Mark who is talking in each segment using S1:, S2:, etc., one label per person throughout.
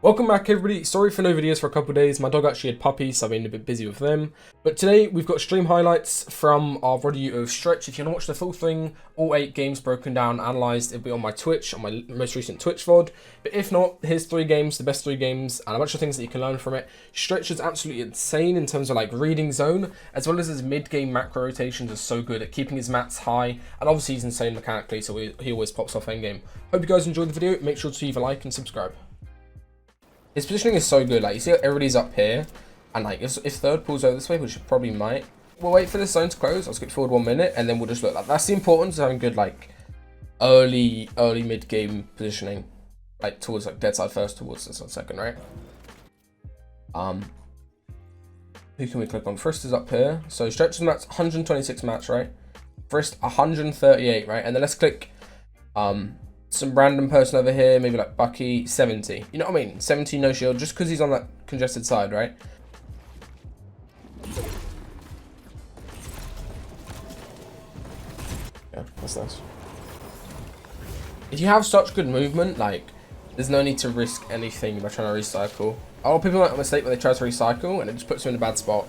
S1: Welcome back everybody, sorry for no videos for a couple of days, my dog actually had puppies so I've been a bit busy with them. But today we've got stream highlights from our review of Stretch. If you want to watch the full thing, all 8 games broken down, analysed, it'll be on my Twitch, on my most recent Twitch VOD. But if not, here's 3 games, the best 3 games, and a bunch of things that you can learn from it. Stretch is absolutely insane in terms of like reading zone, as well as his mid-game macro rotations are so good at keeping his mats high, and obviously he's insane mechanically so he always pops off endgame. Hope you guys enjoyed the video, make sure to leave a like and subscribe. His positioning is so good, like you see everybody's up here, and like if third pulls over this way, which it probably might, we'll wait for this zone to close, I'll skip forward 1 minute, and then we'll just look. Like that's the importance of having good like early mid-game positioning, like towards like dead side first, towards this side second, right? Who can we click on? First is up here, so Stretch's mats 126 mats, right? First 138, right? And then let's click some random person over here, maybe like Bucky, 70. You know what I mean? 70 no shield, just because he's on that congested side, right? Yeah, that's nice. If you have such good movement, like, there's no need to risk anything by trying to recycle. A lot of people make a mistake when they try to recycle, and it just puts them in a bad spot.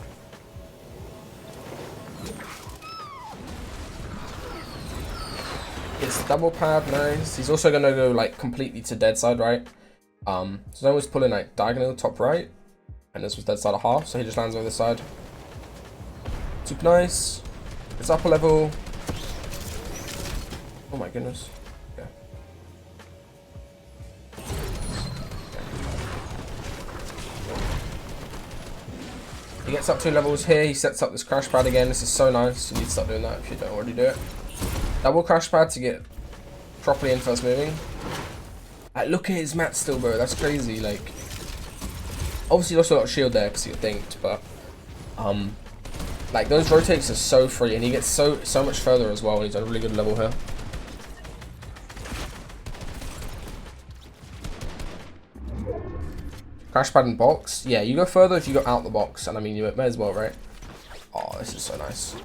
S1: It's double pad, nice. He's also gonna go like completely to dead side, right? So I was pulling like diagonal top right, and this was dead side a half, so he just lands over this side. Super nice. It's upper level. Oh my goodness. Yeah. He gets up 2 levels here. He sets up this crash pad again. This is so nice. You need to start doing that if you don't already do it. Double crash pad to get properly in first moving. Like, look at his mat still, bro. That's crazy. Like, obviously, lost a lot of shield there because he got dinked, but like those rotates are so free, and he gets so much further as well. And he's on a really good level here. Crash pad and box. Yeah, you go further if you go out the box, and I mean you may as well, right? Oh, this is so nice.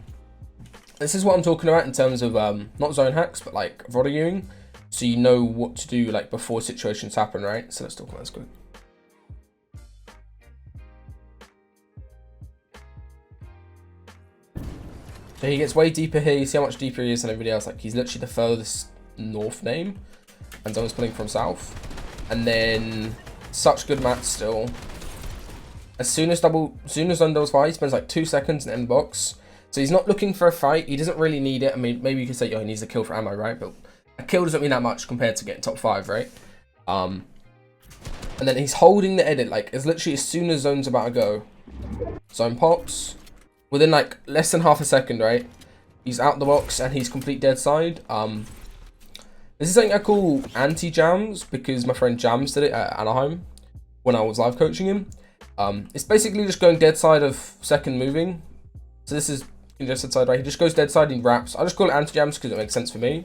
S1: This is what I'm talking about in terms of not zone hacks, but like VODing, so you know what to do like before situations happen, right? So let's talk about this quick. So he gets way deeper here. You see how much deeper he is than everybody else. Like he's literally the furthest north name, and someone's pulling from south. And then such good mats still. As soon as zone does fire, he spends like 2 seconds in the end box. So he's not looking for a fight. He doesn't really need it. I mean, maybe you could say, oh, he needs a kill for ammo, right? But a kill doesn't mean that much compared to getting top 5, right? And then he's holding the edit. Like, it's literally as soon as zone's about to go. Zone pops. Within, like, less than half a second, right? He's out the box and he's complete dead side. This is something I call anti-jams because my friend Jams did it at Anaheim when I was live coaching him. It's basically just going dead side of second moving. So this is congested side, right? He just goes dead side and wraps. I just call it anti-jams because it makes sense for me.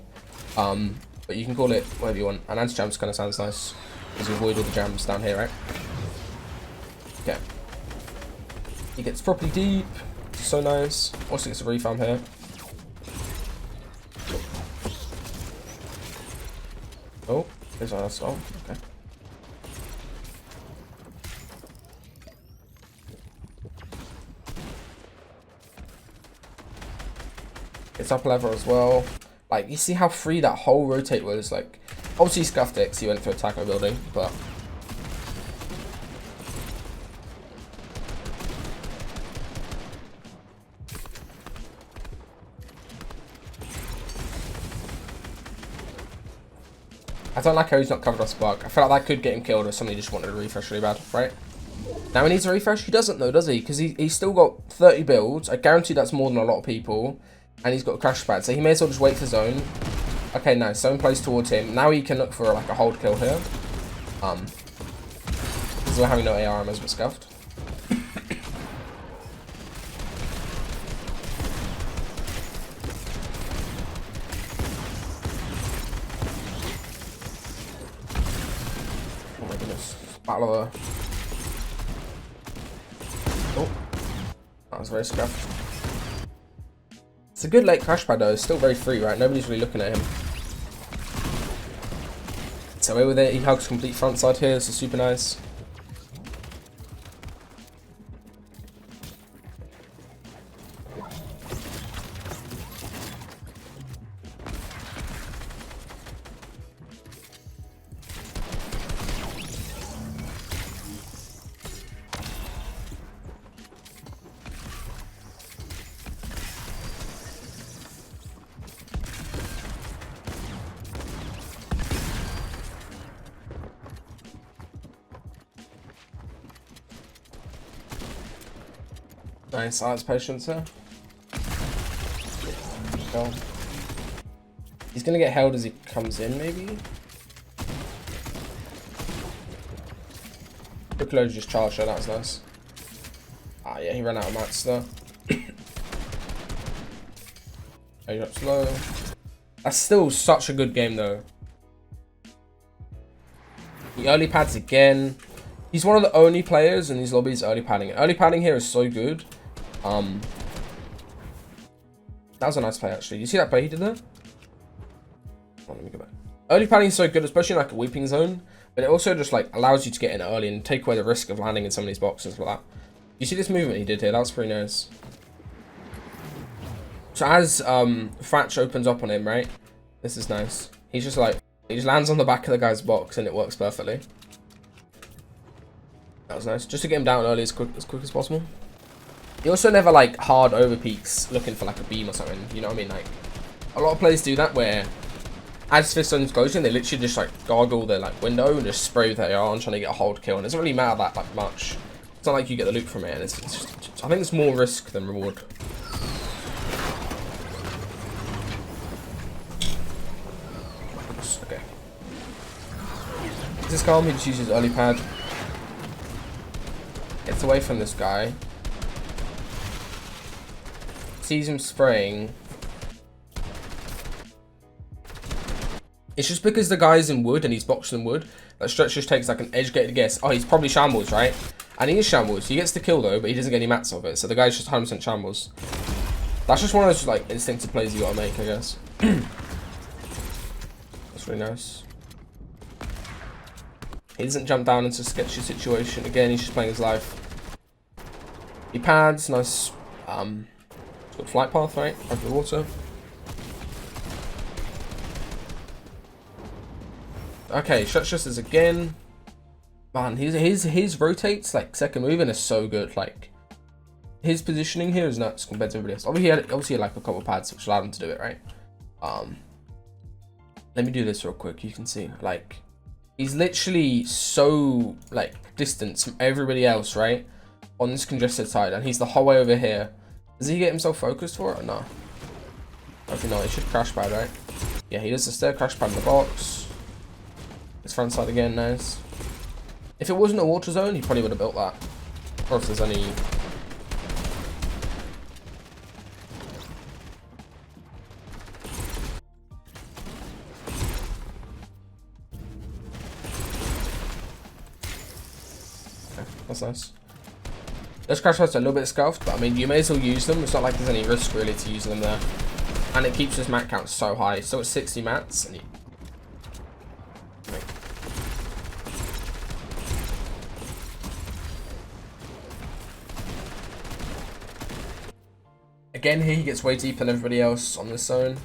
S1: But you can call it whatever you want. And anti-jams kind of sounds nice because you avoid all the jams down here, right? Okay. He gets properly deep. So nice. Also gets a refarm here. Oh, there's our assault. Okay. It's up level as well. Like, you see how free that whole rotate was. Like, obviously he scuffed it because he went through a taco building, but I don't like how he's not covered off spark. I feel like that could get him killed if somebody just wanted a refresh really bad, right? Now he needs a refresh. He doesn't though, does he? Because he's still got 30 builds. I guarantee that's more than a lot of people. And he's got a crash pad, so he may as well just wait for zone. Okay, nice. Zone plays towards him. Now he can look for like a hold kill here. Because we're having no AR ammo, but scuffed. Oh my goodness. Battle over. Oh. That was very scuffed. It's a good late crash pad though, it's still very free, right? Nobody's really looking at him. So away with it, he hugs complete front side here, this is super nice. Nice, that's patience there. Go. He's gonna get held as he comes in, maybe? Quick load just charged her, that was nice. Ah, yeah, he ran out of mats there. He drops low. That's still such a good game, though. He early pads again. He's one of the only players in these lobbies early padding. Early padding here is so good. That was a nice play, actually. You see that play he did there? Oh, let me go back. Early padding is so good, especially in like a weeping zone. But it also just like allows you to get in early and take away the risk of landing in some of these boxes like that. You see this movement he did here? That was pretty nice. So as Thatch opens up on him, right? This is nice. He's just like, he just lands on the back of the guy's box and it works perfectly. That was nice. Just to get him down early as quick as possible. He also never like hard over peaks looking for like a beam or something. You know what I mean? Like a lot of players do that where as fist zone's closing, they literally just like gargle their like window and just spray with their AR trying to get a hold kill. And it doesn't really matter that like much. It's not like you get the loot from it. And it's just, I think it's more risk than reward. Okay. This is calm. He just uses early pad. Gets away from this guy. Sees him spraying. It's just because the guy's in wood and he's boxed in wood that Stretch just takes like an educated guess. Oh, he's probably shambles, right? And he is shambles. He gets the kill though, but he doesn't get any mats of it. So the guy's just 100% shambles. That's just one of those like instinctive plays you gotta make, I guess. That's really nice. He doesn't jump down into a sketchy situation. Again, he's just playing his life. He pads, nice. Good flight path, right? Over the water. Okay, Stretch again. Man, his rotates like second moving is so good. Like his positioning here is nuts compared to everybody else. Obviously, he had like a couple of pads which allowed him to do it, right? Let me do this real quick. You can see like he's literally so like distant from everybody else, right? On this congested side, and he's the whole way over here. Does he get himself focused for it or no? Okay, no, he should crash pad, right? Yeah, he does the stair crash pad in the box. His front side again, nice. If it wasn't a water zone, he probably would have built that. Or if there's any... Okay, that's nice. Those crash pads are a little bit scuffed, but I mean, you may as well use them. It's not like there's any risk really to using them there. And it keeps his mat count so high. So it's 60 mats. And again, here he gets way deeper than everybody else on this zone.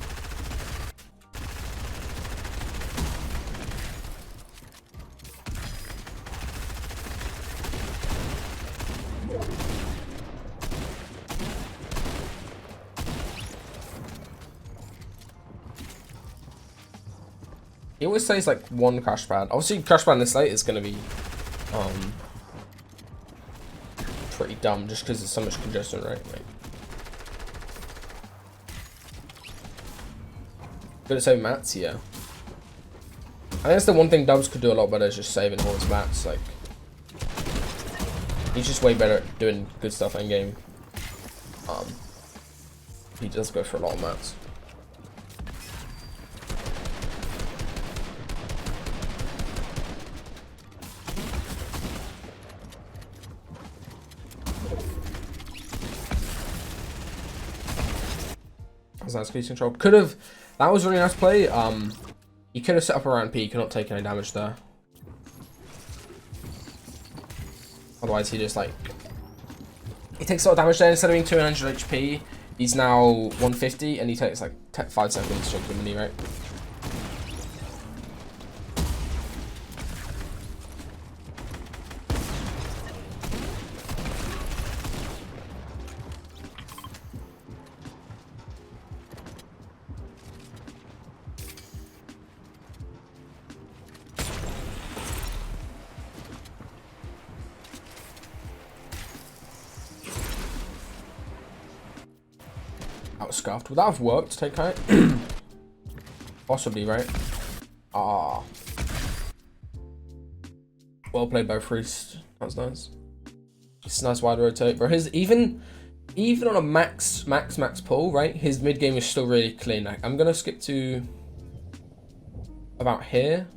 S1: He always says like one crash pad. Obviously, crash pad in this late is going to be pretty dumb just because there's so much congestion, right? Good at saving mats, yeah. I think that's the one thing Dubs could do a lot better is just saving all his mats. Like, he's just way better at doing good stuff in game. He does go for a lot of mats. Nice speed control. Could have. That was a really nice play. He could have set up around P. He could not take any damage there. Otherwise, he just like. He takes a lot of damage there. Instead of being 200 HP, he's now 150, and he takes like 5 seconds to jump the mini, right? got scuffed. Would that have worked to take height? Possibly, right? Ah. Well played by Priest. That was nice. It's a nice wide rotate, bro. His even on a max pull, right? His mid game is still really clean. Like, I'm gonna skip to about here.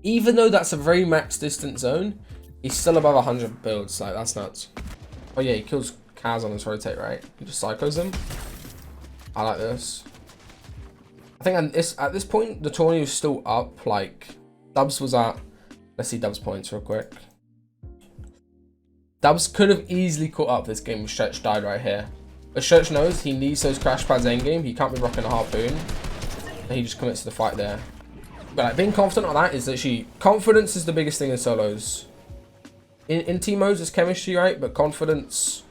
S1: Even though that's a very max distance zone, he's still above 100 builds. Like, that's nuts. Oh yeah, he kills Kaz on his rotate, right? He just psychos him. I like this. I think at this point the tourney was still up. Like, Dubs was at. Let's see Dubs points real quick. Dubs could have easily caught up this game if Stretch died right here. But Stretch knows he needs those crash pads endgame. He can't be rocking a harpoon. And he just commits to the fight there. But like, being confident on that is literally... Confidence is the biggest thing in solos. In team modes, it's chemistry, right? But confidence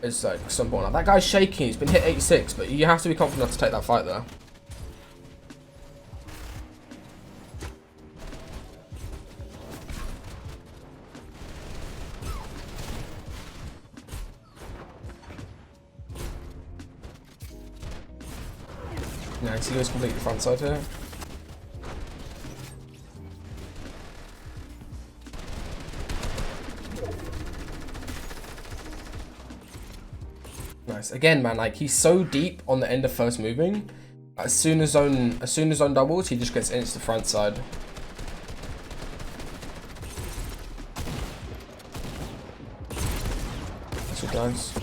S1: is like so important. Like, that guy's shaking. He's been hit 86. But you have to be confident enough to take that fight there. Nice, he goes completely front side here. Nice. Again, man, like, he's so deep on the end of first moving. As soon as zone doubles, he just gets insta front side. That's what nice.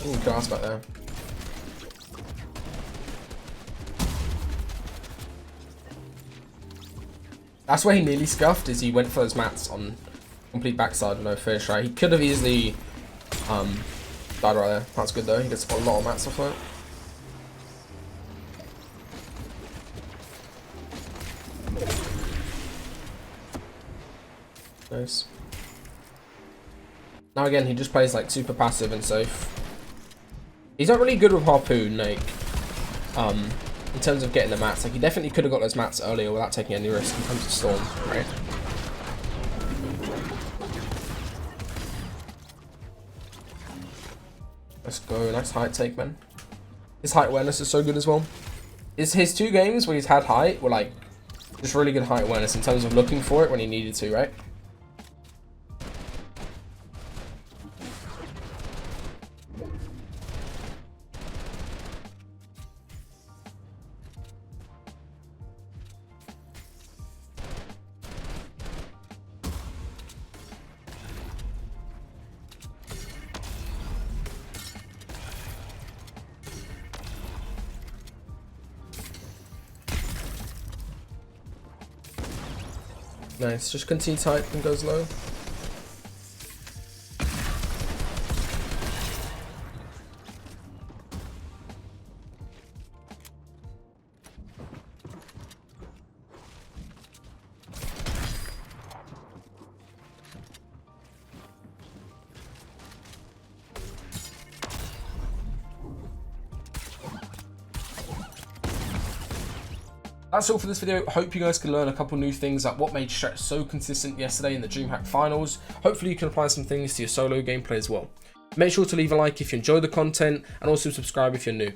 S1: Ooh, grass back there. That's where he nearly scuffed, is he went for those mats on complete backside with no fish, right? He could have easily died right there. That's good though, he gets a lot of mats off it. Nice. Now again, he just plays like super passive and safe. He's not really good with harpoon, like, in terms of getting the mats. Like, he definitely could have got those mats earlier without taking any risk in terms of storm, right? Let's go. Nice height take, man. His height awareness is so good as well. His 2 games where he's had height were like just really good height awareness in terms of looking for it when he needed to, right? Nice, just concedes height and goes low. That's all for this video. Hope you guys can learn a couple new things, like what made Stretch so consistent yesterday in the Dreamhack finals. Hopefully you can apply some things to your solo gameplay as well. Make sure to leave a like if you enjoy the content, and also subscribe if you're new.